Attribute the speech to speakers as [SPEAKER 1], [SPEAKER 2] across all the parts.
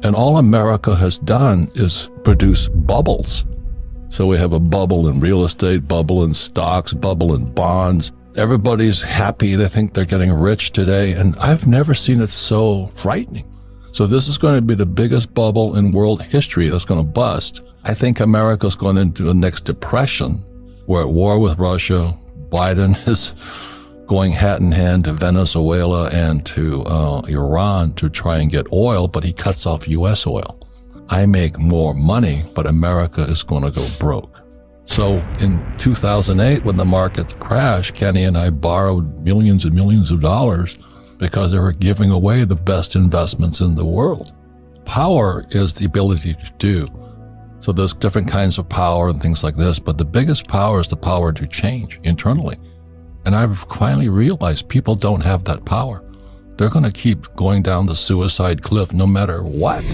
[SPEAKER 1] And all America has done is produce bubbles. So we have a bubble in real estate, bubble in stocks, bubble in bonds. Everybody's happy. They think they're getting rich today. And I've never seen it so frightening. So this is going to be the biggest bubble in world history that's going to bust. I think America's going into the next depression. We're at war with Russia. Biden is going hat in hand to Venezuela and to Iran to try and get oil, but he cuts off U.S. oil. I make more money, but America is going to go broke. So in 2008, when the market crashed, Kenny and I borrowed millions and millions of dollars because they were giving away the best investments in the world. Power is the ability to do. So there's different kinds of power and things like this, but the biggest power is the power to change internally. And I've finally realized people don't have that power. They're going to keep going down the suicide cliff no matter what.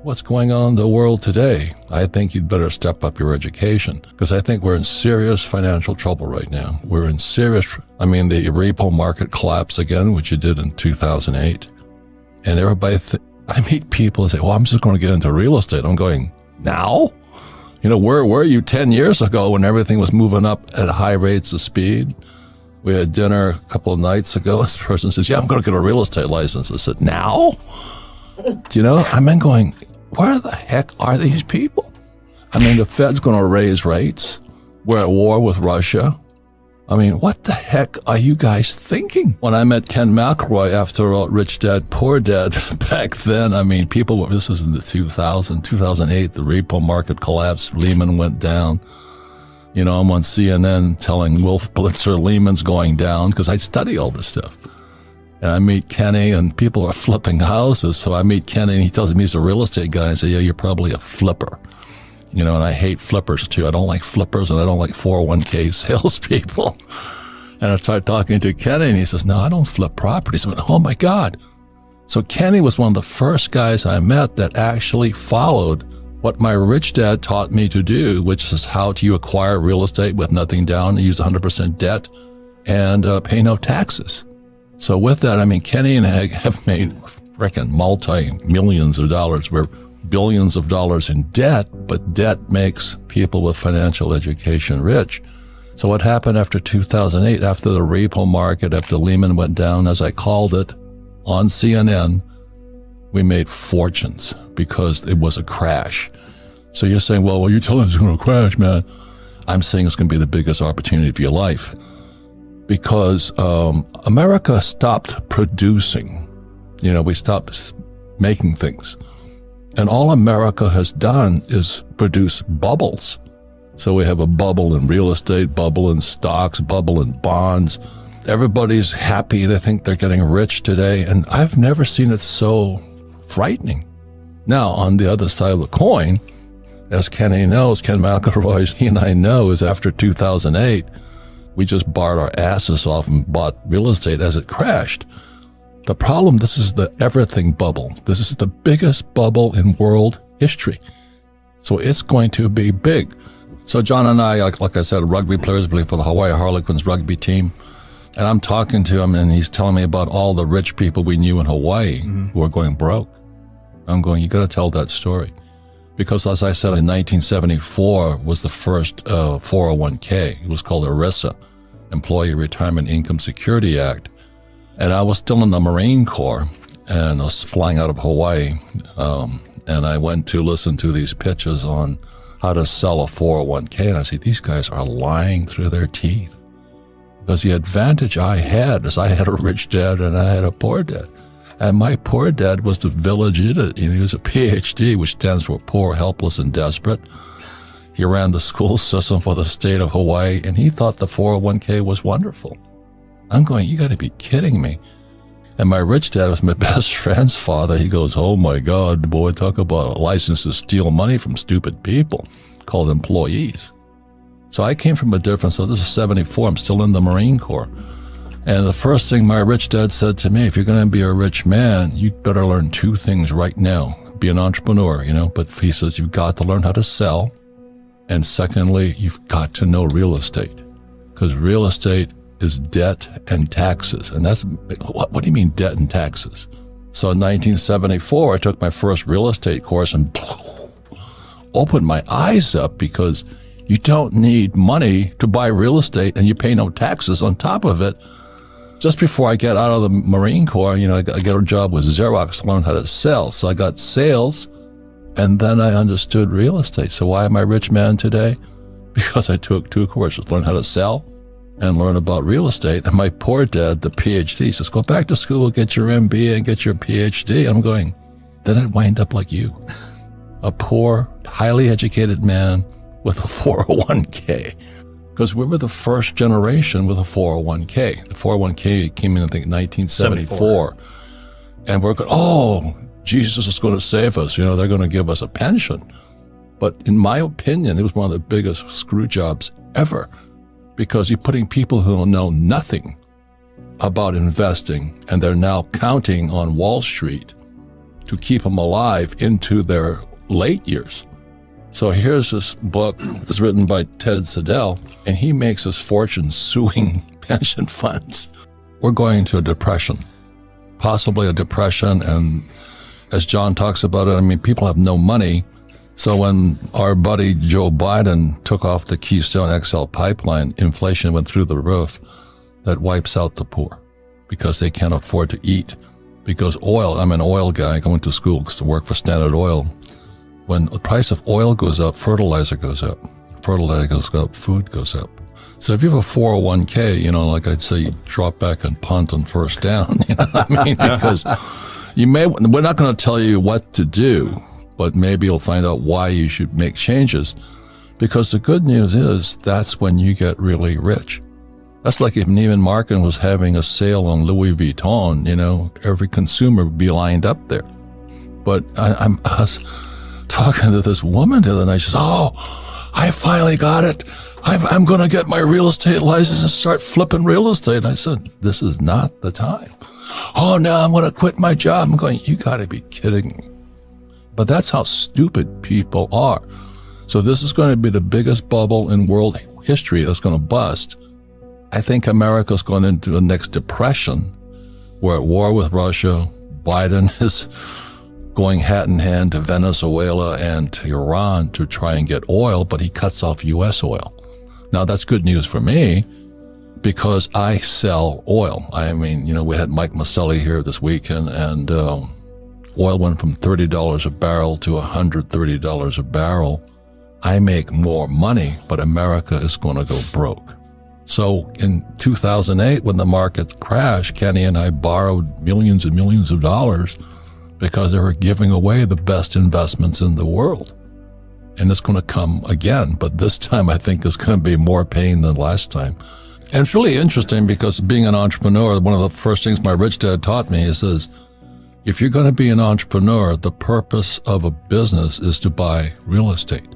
[SPEAKER 1] What's going on in the world today? I think you'd better step up your education because I think we're in serious financial trouble right now. We're in serious, the repo market collapsed again, which it did in 2008. And everybody, I meet people and say, well, I'm just going to get into real estate. I'm going, now? Where were you 10 years ago when everything was moving up at high rates of speed? We had dinner a couple of nights ago. This person says, yeah, I'm going to get a real estate license. I said, now? I'm going, where the heck are these people? The Fed's going to raise rates. We're at war with Russia. What the heck are you guys thinking? When I met Ken McElroy after Rich Dad, Poor Dad, back then, people were, this was in the 2008, the repo market collapsed, Lehman went down. I'm on CNN telling Wolf Blitzer Lehman's going down because I study all this stuff. And I meet Kenny and people are flipping houses. So I meet Kenny and he tells me he's a real estate guy. I say, yeah, you're probably a flipper. And I hate flippers too. I don't like flippers and I don't like 401k salespeople. And I start talking to Kenny and he says, no, I don't flip properties. I went, oh my God. So Kenny was one of the first guys I met that actually followed what my rich dad taught me to do, which is how do you acquire real estate with nothing down and use 100% debt and pay no taxes. So with that, Kenny and I have made freaking multi-millions of dollars. We're billions of dollars in debt, but debt makes people with financial education rich. So what happened after 2008, after the repo market, after Lehman went down, as I called it, on CNN, we made fortunes because it was a crash. So you're saying, well, you're telling us it's going to crash, man. I'm saying it's going to be the biggest opportunity of your life because America stopped producing. We stopped making things. And all America has done is produce bubbles. So we have a bubble in real estate, bubble in stocks, bubble in bonds. Everybody's happy. They think they're getting rich today. And I've never seen it so frightening. Now, on the other side of the coin, as Kenny knows, Ken McElroy, he and I know, is after 2008, we just borrowed our asses off and bought real estate as it crashed. The problem, this is the everything bubble. This is the biggest bubble in world history. So it's going to be big. So John and I, like I said, rugby players play for the Hawaii Harlequins rugby team. And I'm talking to him and he's telling me about all the rich people we knew in Hawaii who are going broke. I'm going, you got to tell that story. Because as I said, in 1974 was the first 401k. It was called ERISA, Employee Retirement Income Security Act. And I was still in the Marine Corps, and I was flying out of Hawaii, and I went to listen to these pitches on how to sell a 401k, and I see these guys are lying through their teeth. Because the advantage I had is I had a rich dad and I had a poor dad. And my poor dad was the village idiot. He was a PhD, which stands for Poor, Helpless, and Desperate. He ran the school system for the state of Hawaii, and he thought the 401k was wonderful. I'm going, you got to be kidding me. And my rich dad was my best friend's father. He goes, oh my God, boy, talk about a license to steal money from stupid people called employees. So I came from a different, so this is 74, I'm still in the Marine Corps. And the first thing my rich dad said to me, if you're going to be a rich man, you better learn two things right now. Be an entrepreneur, but he says you've got to learn how to sell. And secondly, you've got to know real estate. Because real estate is debt and taxes. And that's, what do you mean debt and taxes? So in 1974, I took my first real estate course and opened my eyes up, because you don't need money to buy real estate and you pay no taxes on top of it. Just before I get out of the Marine Corps, I get a job with Xerox to learn how to sell. So I got sales, and then I understood real estate. So why am I a rich man today? Because I took 2 courses, learn how to sell and learn about real estate. And my poor dad, the PhD, says, go back to school, get your MBA and get your PhD. I'm going, then I'd wind up like you, a poor, highly educated man with a 401k. Because we were the first generation with a 401k. The 401k came in, I think, 1974. And we're going, oh, Jesus is going to save us. They're going to give us a pension. But in my opinion, it was one of the biggest screw jobs ever, because you're putting people who know nothing about investing, and they're now counting on Wall Street to keep them alive into their late years. So here's this book. It's written by Ted Siddell, and he makes his fortune suing pension funds. We're going to a depression, possibly a depression. And as John talks about it, people have no money. So when our buddy Joe Biden took off the Keystone XL pipeline, inflation went through the roof. That wipes out the poor, because they can't afford to eat. Because oil, I'm an oil guy, going to school to work for Standard Oil. When the price of oil goes up, fertilizer goes up. Fertilizer goes up, food goes up. So if you have a 401k, like I'd say, you drop back and punt on first down. Because we're not going to tell you what to do, but maybe you'll find out why you should make changes. Because the good news is that's when you get really rich. That's like if Neiman Marcus was having a sale on Louis Vuitton, every consumer would be lined up there. But I was talking to this woman the other night. She says, oh, I finally got it. I'm going to get my real estate license and start flipping real estate. And I said, this is not the time. Oh, no, I'm going to quit my job. I'm going, you got to be kidding me. But that's how stupid people are. So this is going to be the biggest bubble in world history that's going to bust. I think America's going into the next depression. We're at war with Russia. Biden is going hat in hand to Venezuela and to Iran to try and get oil, but he cuts off U.S. oil. Now, that's good news for me, because I sell oil. We had Mike Maselli here this weekend, and oil went from $30 a barrel to $130 a barrel. I make more money, but America is going to go broke. So in 2008, when the market crashed, Kenny and I borrowed millions and millions of dollars because they were giving away the best investments in the world. And it's going to come again, but this time I think it's going to be more pain than last time. And it's really interesting, because being an entrepreneur, one of the first things my rich dad taught me is this: if you're going to be an entrepreneur, the purpose of a business is to buy real estate.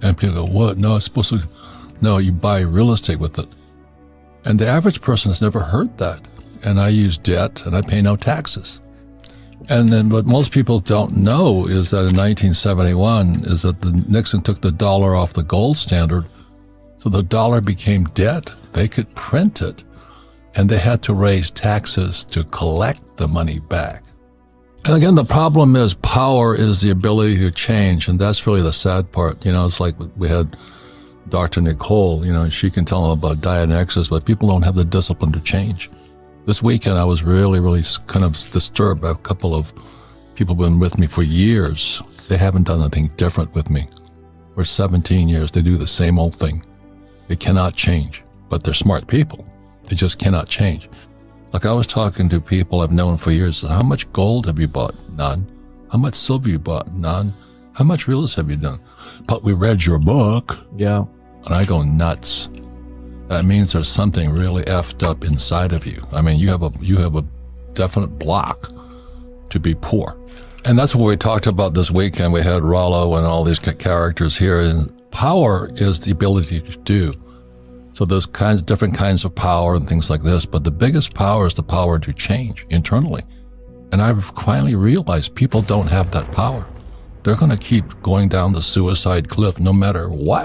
[SPEAKER 1] And people go, what? No, it's supposed to, no, you buy real estate with it. And the average person has never heard that. And I use debt and I pay no taxes. And then what most people don't know is that in 1971 is that Nixon took the dollar off the gold standard. So the dollar became debt. They could print it, and they had to raise taxes to collect the money back. And again, the problem is power is the ability to change. And that's really the sad part. It's like we had Dr. Nicole, and she can tell them about diet and exercise, but people don't have the discipline to change. This weekend, I was really, really kind of disturbed by a couple of people who've been with me for years. They haven't done anything different with me. For 17 years, they do the same old thing. They cannot change, but they're smart people. They just cannot change. Like I was talking to people I've known for years. How much gold have you bought? None. How much silver you bought? None. How much real estate have you done? But we read your book.
[SPEAKER 2] Yeah.
[SPEAKER 1] And I go nuts. That means there's something really effed up inside of you. You have a definite block to be poor. And that's what we talked about this weekend. We had Rollo and all these characters here. And power is the ability to do. So there's different kinds of power and things like this. But the biggest power is the power to change internally. And I've finally realized people don't have that power. They're going to keep going down the suicide cliff no matter what.